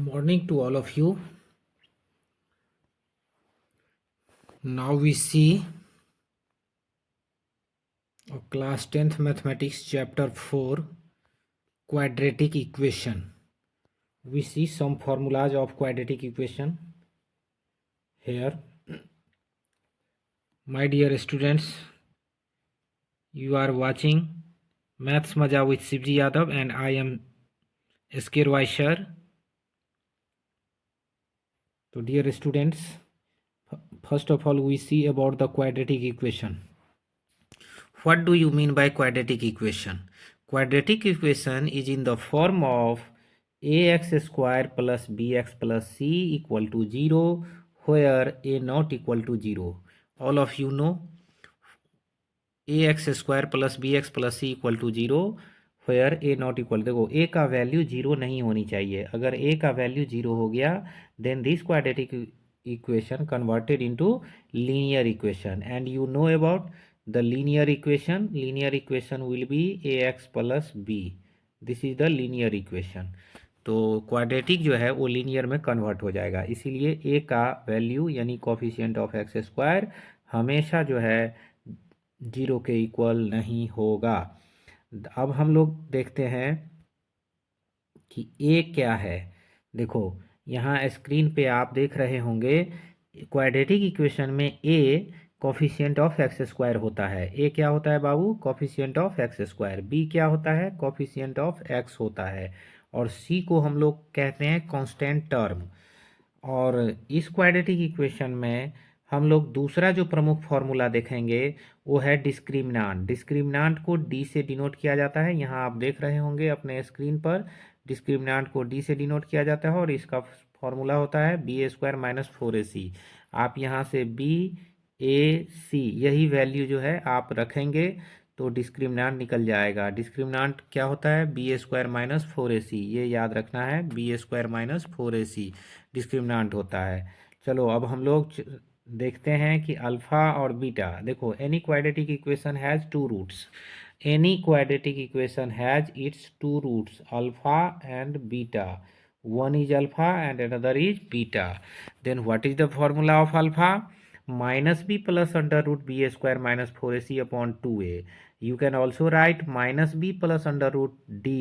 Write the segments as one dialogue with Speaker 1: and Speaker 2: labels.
Speaker 1: Good morning to all of you. Now we see class 10th mathematics chapter 4 quadratic equation. We see some formulas of quadratic equation here. My dear students, you are watching Maths Maja with Sibji Yadav and I am SK Vaishar. So dear students, first of all we see about the quadratic equation. What do you mean by quadratic equation? Quadratic equation is in the form of ax square plus bx plus c equal to 0 where a not equal to 0. All of you know ax square plus bx plus c equal to 0 where a not equal. देखो a का value 0 नहीं होनी चाहिए. अगर a का value 0 हो गया then this quadratic equation converted into linear equation. And you know about the linear equation. Linear equation will be ax plus b. This is the linear equation. तो quadratic जो है वो लीनियर में convert हो जाएगा. इसीलिए a का value यानी कोफिशिएंट ऑफ एक्स स्क्वायर हमेशा जो है 0 के इक्वल नहीं होगा. अब हम लोग देखते हैं कि a क्या है. देखो यहाँ स्क्रीन पे आप देख रहे होंगे क्वाड्रेटिक इक्वेशन में a coefficient of x square होता है. a क्या होता है बाबू? Coefficient of x square. b क्या होता है? कोफिशिएंट ऑफ x होता है. और c को हम लोग कहते हैं कांस्टेंट टर्म. और इस क्वाड्रेटिक इक्वेशन में हम लोग दूसरा जो प्रमुख फॉर्मूला देखेंगे वो है डिस्क्रिमिनांट. डिस्क्रिमिनांट को d से डिनोट किया जाता है. यहाँ आप देख रहे होंगे अपने स्क्रीन पर डिस्क्रिमिनांट को d से डिनोट किया जाता है और इसका फॉर्मूला होता है बी ए स्क्वायर माइनस 4ac. आप यहाँ से बी ए सी यही वैल्यू जो है आप रखेंगे तो डिस्क्रिमिनांट निकल जाएगा. डिस्क्रिमिनांट क्या होता है? बी ए स्क्वायर माइनस 4ac. ये याद रखना है, बी ए स्क्वायर माइनस 4ac डिस्क्रिमिनांट होता है. चलो अब हम लोग देखते हैं कि अल्फ़ा और बीटा. देखो any quadratic equation has two roots. Any quadratic equation has its two roots alpha and beta. One is alpha and another is beta. Then what is the formula of alpha? Minus b plus under root b square minus 4ac upon 2a. You can also write minus b plus under root d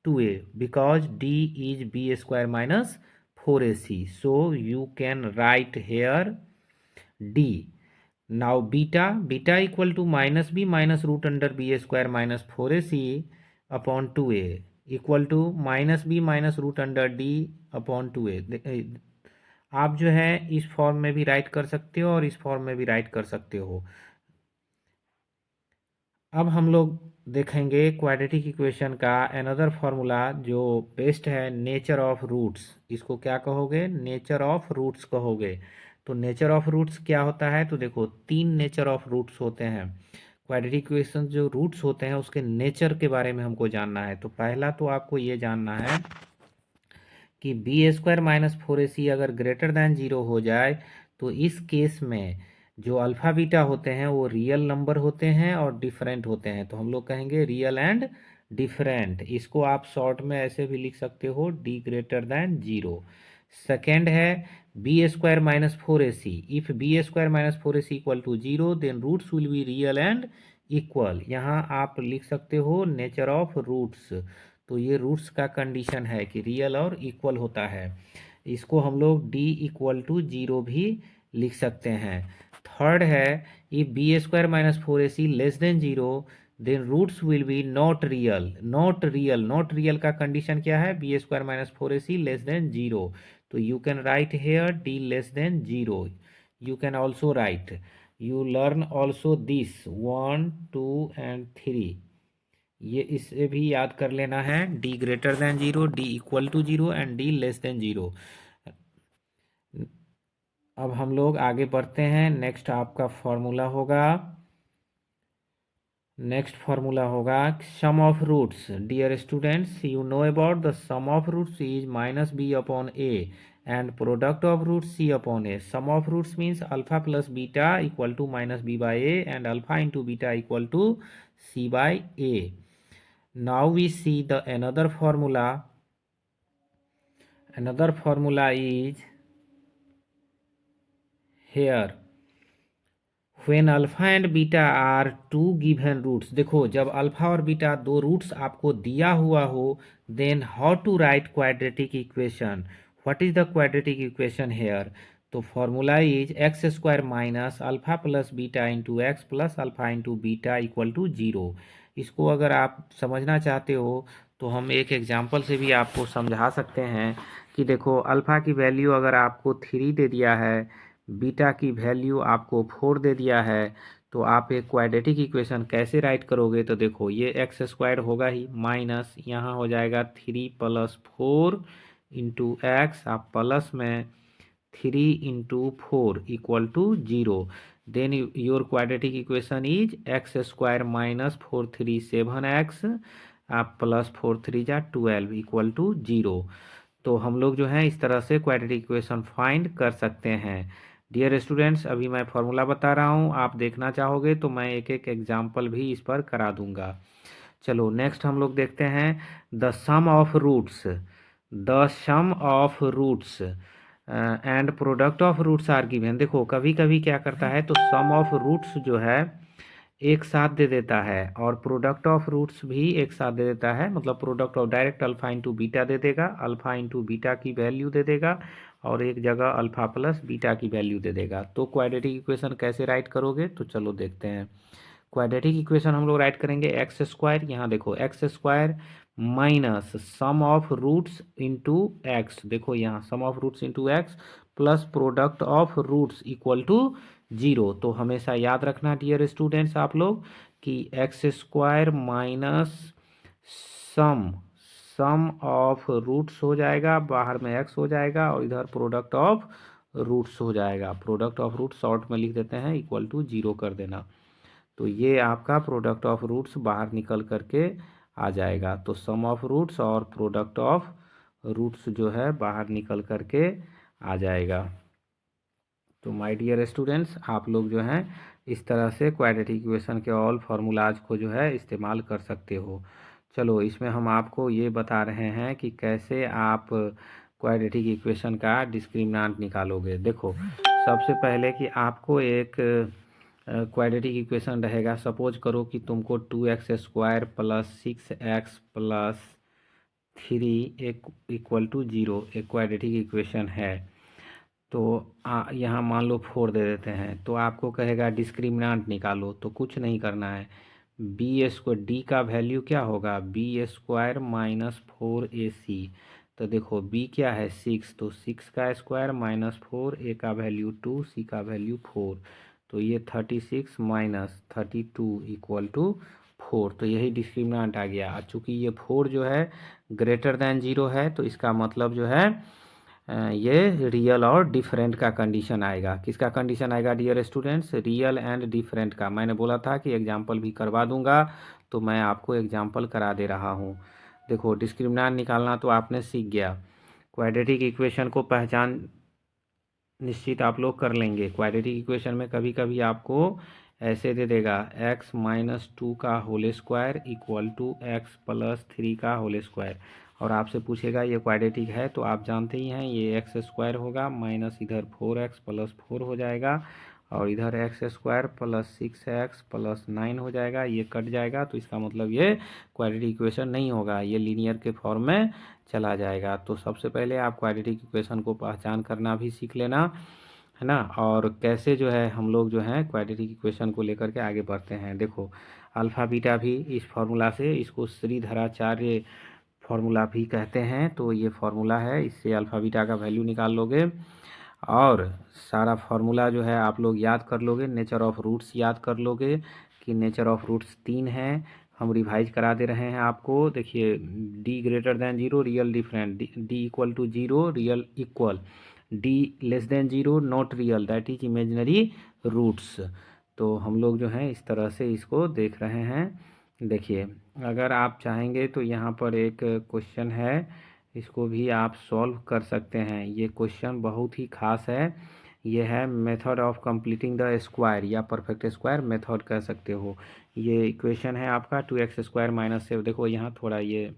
Speaker 1: 2a because d is b square minus 4ac. So you can write here d. Now beta equal to minus b minus root under b square minus 4ac upon 2a equal to minus b minus root under d upon 2a. आप जो है इस form में भी right कर सकते हो और इस फॉर्म में भी राइट कर सकते हो. अब हम लोग देखेंगे क्वाड्रेटिक इक्वेशन का अनदर फार्मूला जो बेस्ट है, नेचर ऑफ रूट्स. इसको क्या कहोगे? नेचर ऑफ रूट्स कहोगे. तो नेचर ऑफ रूट्स क्या होता है? तो देखो 3 नेचर ऑफ रूट्स होते हैं. क्वाड्रेटिक इक्वेशन जो रूट्स होते हैं उसके नेचर के बारे में हमको जानना है. तो पहला तो आपको ये जानना है कि बी स्क्वायर माइनस 4ac अगर ग्रेटर दैन 0 हो जाए तो इस केस में जो अल्फ़ा बीटा होते हैं वो रियल नंबर होते हैं और डिफरेंट होते हैं. तो हम लोग कहेंगे रियल एंड डिफरेंट. इसको आप शॉर्ट में ऐसे भी लिख सकते हो डी ग्रेटर दैन 0. सेकेंड है b square minus 4ac. If b square minus 4ac equal to 0 then roots will be real and equal. यहाँ आप लिख सकते हो नेचर ऑफ रूट्स. तो ये रूट्स का कंडीशन है कि रियल और इक्वल होता है. इसको हम लोग d इक्वल टू 0 भी लिख सकते हैं. थर्ड है if b square minus 4ac less than 0 then roots will be not real. Not real का कंडीशन क्या है? B square minus 4ac less than 0. तो you can write here d less than 0. You can also write. You learn also this 1, 2 and 3. ये इसे भी याद कर लेना है. d greater than 0, d equal to 0 and d less than 0. अब हम लोग आगे बढ़ते हैं. नेक्स्ट आपका फॉर्मूला होगा sum of roots. Dear students, you know about the sum of roots is minus b upon a and product of roots c upon a. Sum of roots means alpha plus beta equal to minus b by a and alpha into beta equal to c by a. Now we see the another formula another formula is here when alpha and beta are two given roots। देखो जब alpha और beta दो roots आपको दिया हुआ हो, then how to write quadratic equation, what is the quadratic equation here? तो formula is x square minus alpha plus beta into x plus alpha into beta equal to 0। इसको अगर आप समझना चाहते हो तो हम एक एग्जांपल से भी आपको समझा सकते हैं कि देखो अल्फा की वैल्यू अगर आपको 3 दे दिया है, बीटा की वैल्यू आपको 4 दे दिया है, तो आप एक क्वाड्रेटिक इक्वेशन कैसे राइट करोगे? तो देखो ये एक्स स्क्वायर होगा ही, माइनस यहाँ हो जाएगा 3 प्लस 4 इंटू एक्स, आप प्लस में 3 into 4 equal to 0। Then your quadratic equation is x square minus 4 3 7 x, आप प्लस 4 3 जा 12 इक्वल टू 0। तो हम लोग जो है इस तरह से क्वाड्रेटिक इक्वेशन फाइंड कर सकते हैं। डियर स्टूडेंट्स, अभी मैं फॉर्मूला बता रहा हूँ, आप देखना चाहोगे तो मैं एक एक एग्जाम्पल भी इस पर करा दूंगा। चलो नेक्स्ट हम लोग देखते हैं the sum of roots. The sum of roots and product of roots are given. देखो कभी कभी क्या करता है, तो सम ऑफ रूट्स जो है एक साथ दे देता है और प्रोडक्ट ऑफ रूट्स भी एक साथ दे देता है। मतलब product of direct alpha into beta दे देगा, अल्फा इंटू बीटा की वैल्यू दे देगा और एक जगह अल्फा प्लस बीटा की वैल्यू दे देगा। तो क्वाड्रेटिक इक्वेशन कैसे राइट करोगे? तो चलो देखते हैं। क्वाड्रेटिक इक्वेशन हम लोग राइट करेंगे एक्स स्क्वायर, यहाँ देखो x square minus sum of roots into x, देखो यहाँ sum of roots into x plus product of roots equal to 0। तो हमेशा याद रखना डियर स्टूडेंट्स आप लोग कि x square minus sum sum of roots हो जाएगा, बाहर में एक्स हो जाएगा और इधर प्रोडक्ट ऑफ रूट्स हो जाएगा। प्रोडक्ट ऑफ रूट्स शॉर्ट में लिख देते हैं, इक्वल टू 0 कर देना। तो ये आपका प्रोडक्ट ऑफ रूट्स बाहर निकल करके आ जाएगा। तो सम ऑफ रूट्स और प्रोडक्ट ऑफ रूट्स जो है बाहर निकल करके आ जाएगा। तो माय डियर स्टूडेंट्स, आप लोग जो हैं इस तरह से क्वाड्रेटिक इक्वेशन के ऑल फार्मूलाज को जो है इस्तेमाल कर सकते हो। चलो इसमें हम आपको ये बता रहे हैं कि कैसे आप क्वाड्रेटिक इक्वेशन का डिस्क्रिमिनेंट निकालोगे। देखो सबसे पहले कि आपको एक क्वाड्रेटिक इक्वेशन रहेगा। सपोज करो कि तुमको 2x square plus 6x plus 3 एक इक्वल टू 0 एक क्वाड्रेटिक इक्वेशन है। तो यहाँ मान लो 4 दे देते हैं, तो आपको कहेगा डिस्क्रिमिनेंट निकालो। तो कुछ नहीं करना है, बी स्क्वायर डी का वैल्यू क्या होगा, बी स्क्वायर माइनस 4ac। तो देखो b क्या है 6, तो 6 का स्क्वायर माइनस 4, a का वैल्यू 2, c का वैल्यू 4। तो ये 36 माइनस 32 इक्वल टू 4। तो यही डिस्क्रिमिनेंट आ गया। चूँकि ये 4 जो है ग्रेटर दैन 0 है, तो इसका मतलब जो है ये रियल और डिफरेंट का कंडीशन आएगा। किसका कंडीशन आएगा dear students? Real and different का। मैंने बोला था कि एग्जाम्पल भी करवा दूंगा, तो मैं आपको एग्जाम्पल करा दे रहा हूँ। देखो डिस्क्रिमिनेंट निकालना तो आपने सीख गया। क्वाड्रेटिक इक्वेशन को पहचान निश्चित आप लोग कर लेंगे। क्वाड्रेटिक इक्वेशन में कभी कभी आपको ऐसे दे देगा x माइनस 2 का whole square equal to x plus 3 का होल स्क्वायर, और आपसे पूछेगा ये क्वाड्रेटिक है, तो आप जानते ही हैं ये एक्स स्क्वायर होगा माइनस इधर 4x प्लस 4 हो जाएगा और इधर x square plus 6x plus 9 हो जाएगा, ये कट जाएगा। तो इसका मतलब ये क्वाड्रेटिक इक्वेशन नहीं होगा, ये लीनियर के फॉर्म में चला जाएगा। तो सबसे पहले आप क्वाड्रेटिक इक्वेशन को पहचान करना भी सीख लेना है ना, और कैसे जो है हम लोग जो है क्वाड्रेटिक इक्वेशन को लेकर के आगे बढ़ते हैं। देखो अल्फ़ा बीटा भी इस फार्मूला से, इसको श्रीधराचार्य फार्मूला भी कहते हैं। तो ये फार्मूला है, इससे अल्फ़ा बीटा का वैल्यू निकाल लोगे और सारा फार्मूला जो है आप लोग याद कर लोगे। नेचर ऑफ रूट्स याद कर लोगे कि नेचर ऑफ रूट्स 3 हैं। हम रिवाइज करा दे रहे हैं आपको। देखिए d greater than 0 real different, d equal to 0 real equal, d less than 0 not real that is imaginary roots. तो हम लोग जो हैं इस तरह से इसको देख रहे हैं। देखिए अगर आप चाहेंगे तो यहाँ पर एक क्वेश्चन है, इसको भी आप सॉल्व कर सकते हैं। ये क्वेश्चन बहुत ही खास है। ये है method of completing the square या परफेक्ट स्क्वायर मेथड कह सकते हो। ये इक्वेशन है आपका 2x स्क्वायर माइनस 7। देखो यहाँ थोड़ा ये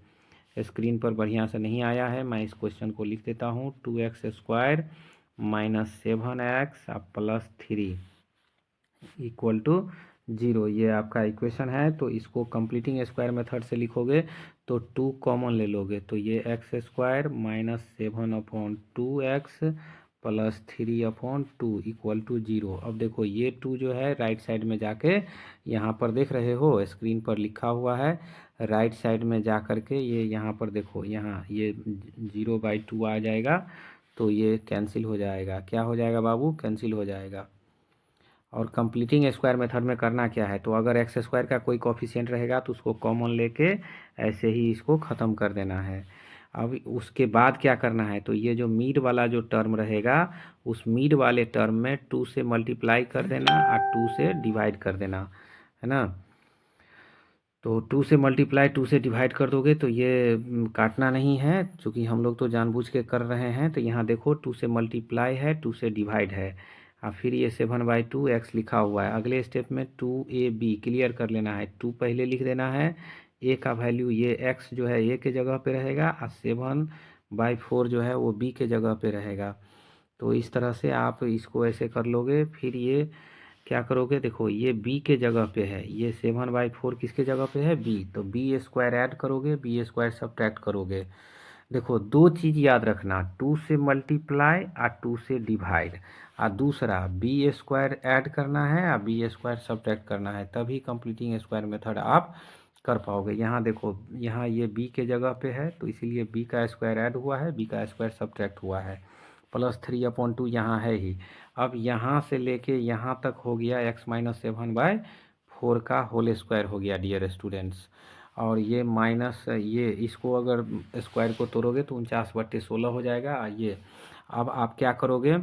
Speaker 1: स्क्रीन पर बढ़िया से नहीं आया है, मैं इस क्वेश्चन को लिख देता हूँ। 2x² minus 7x plus 3 equal to 0, ये आपका इक्वेशन है। तो इसको कंप्लीटिंग स्क्वायर मेथड से लिखोगे तो 2 कॉमन ले लोगे तो ये x² minus 7/2x plus 3/2 equal to 0। अब देखो ये 2 जो है राइट साइड में जाके यहाँ पर देख रहे हो स्क्रीन पर लिखा हुआ है, राइट साइड में जा कर के ये यहाँ पर देखो, यहाँ ये 0/2 आ जाएगा तो ये कैंसिल हो जाएगा। क्या हो जाएगा बाबू? कैंसिल हो जाएगा। और कंप्लीटिंग स्क्वायर मेथड में करना क्या है, तो अगर x² का कोई कोफिशिएंट रहेगा तो उसको कॉमन लेके ऐसे ही इसको ख़त्म कर देना है। अब उसके बाद क्या करना है, तो ये जो मिड वाला जो टर्म रहेगा उस मिड वाले टर्म में 2 से मल्टीप्लाई कर देना और 2 से डिवाइड कर देना, है ना। तो 2 से मल्टीप्लाई 2 से डिवाइड कर दोगे तो ये काटना नहीं है, क्योंकि हम लोग तो जानबूझ के कर रहे हैं। तो यहाँ देखो 2 से मल्टीप्लाई है, 2 से डिवाइड है और फिर ये 7/2x लिखा हुआ है। अगले स्टेप में 2ab क्लियर कर लेना है, 2 पहले लिख देना है, a का वैल्यू ये x जो है a के जगह पे रहेगा और 7/4 जो है वो b के जगह पे रहेगा। तो इस तरह से आप इसको ऐसे कर लोगे। फिर ये क्या करोगे, देखो ये b के जगह पे है, ये 7/4 किसके जगह पे है? b, तो b² ऐड करोगे, b² सब्ट्रैक्ट करोगे। देखो 2 चीज़ याद रखना, 2 से मल्टीप्लाई और 2 से डिवाइड, और दूसरा b² ऐड करना है और b² सब्ट्रैक्ट करना है, तभी कंप्लीटिंग स्क्वायर मेथड आप कर पाओगे। यहाँ देखो यहाँ ये b के जगह पे है तो इसीलिए b का स्क्वायर ऐड हुआ है, b का स्क्वायर सब्ट्रैक्ट हुआ है, प्लस 3/2 यहाँ है ही। अब यहाँ से लेके यहाँ तक हो गया x माइनस 7/4 का होल स्क्वायर हो गया डियर स्टूडेंट्स। और ये माइनस ये इसको अगर स्क्वायर को तोड़ोगे तो 49/16 हो जाएगा। ये अब आप क्या करोगे,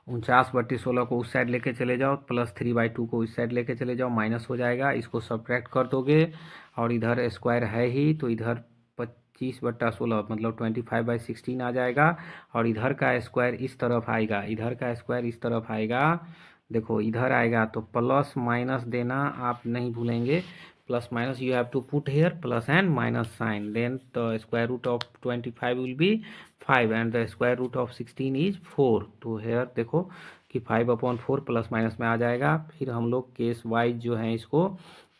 Speaker 1: 49/16 को उस साइड लेके चले जाओ, प्लस 3/2 को इस साइड लेके चले जाओ, माइनस हो जाएगा, इसको सब्ट्रैक्ट कर दोगे और इधर स्क्वायर है ही तो इधर 25/16 मतलब 25/16 आ जाएगा। और इधर का स्क्वायर इस तरफ आएगा, इधर का स्क्वायर इस तरफ आएगा, देखो इधर आएगा तो प्लस माइनस देना आप नहीं भूलेंगे, plus minus you have to put here plus and minus sign, then the square root of 25 will be 5 and the square root of 16 is 4। तो here देखो कि 5/4 प्लस माइनस में आ जाएगा। फिर हम लोग केस वाइज जो है इसको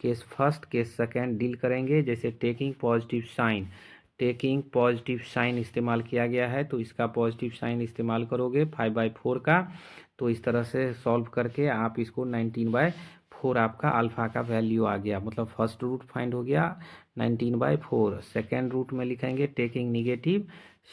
Speaker 1: case first case second deal करेंगे। जैसे टेकिंग पॉजिटिव साइन इस्तेमाल किया गया है तो इसका पॉजिटिव साइन इस्तेमाल करोगे 5/4 का, तो इस तरह से सॉल्व करके आप इसको 19/4 आपका अल्फ़ा का वैल्यू आ गया, मतलब फर्स्ट रूट फाइंड हो गया 19/4। सेकेंड रूट में लिखेंगे टेकिंग निगेटिव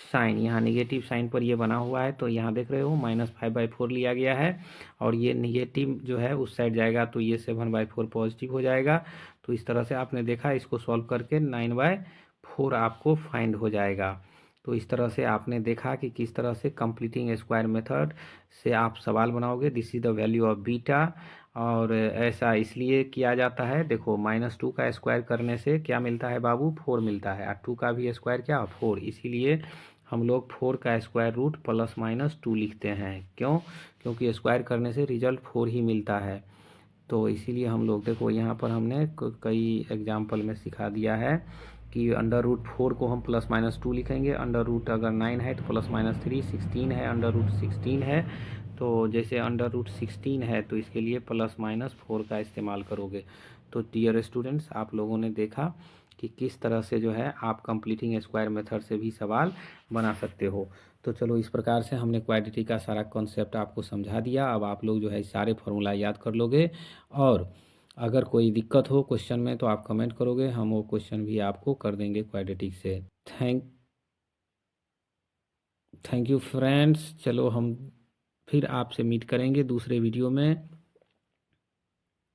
Speaker 1: साइन, यहाँ निगेटिव साइन पर ये बना हुआ है तो यहाँ देख रहे हो -5/4 लिया गया है और ये निगेटिव जो है उस साइड जाएगा तो ये 7/4 पॉजिटिव हो जाएगा। तो इस तरह से आपने देखा, इसको सॉल्व करके 9/4 आपको फाइंड हो जाएगा। तो इस तरह से आपने देखा कि किस तरह से कंप्लीटिंग स्क्वायर मेथड से आप सवाल बनाओगे। This is the value of beta, और ऐसा इसलिए किया जाता है, देखो -2 का स्क्वायर करने से क्या मिलता है बाबू? 4 मिलता है, और 2 का भी स्क्वायर क्या? 4। इसीलिए हम लोग 4 का स्क्वायर रूट +-2 लिखते हैं। क्यों? क्योंकि स्क्वायर करने से रिजल्ट 4 ही मिलता है। तो इसीलिए हम लोग देखो यहाँ पर हमने कई एग्जाम्पल में सिखा दिया है कि √4 को हम +-2 लिखेंगे, अंडर रूट अगर 9 है तो +-3, 16 है √16 है तो जैसे √16 है तो इसके लिए +-4 का इस्तेमाल करोगे। तो डियर स्टूडेंट्स, आप लोगों ने देखा कि किस तरह से जो है आप कंप्लीटिंग स्क्वायर मेथड से भी सवाल बना सकते हो। तो चलो इस प्रकार से हमने क्वाड्रेटिक का सारा कॉन्सेप्ट आपको समझा दिया। अब आप लोग जो है सारे फार्मूला याद कर लोगे, और अगर कोई दिक्कत हो क्वेश्चन में तो आप कमेंट करोगे, हम वो क्वेश्चन भी आपको कर देंगे क्वाड्रेटिक से। Thank you friends. चलो हम फिर आपसे मीट करेंगे दूसरे वीडियो में।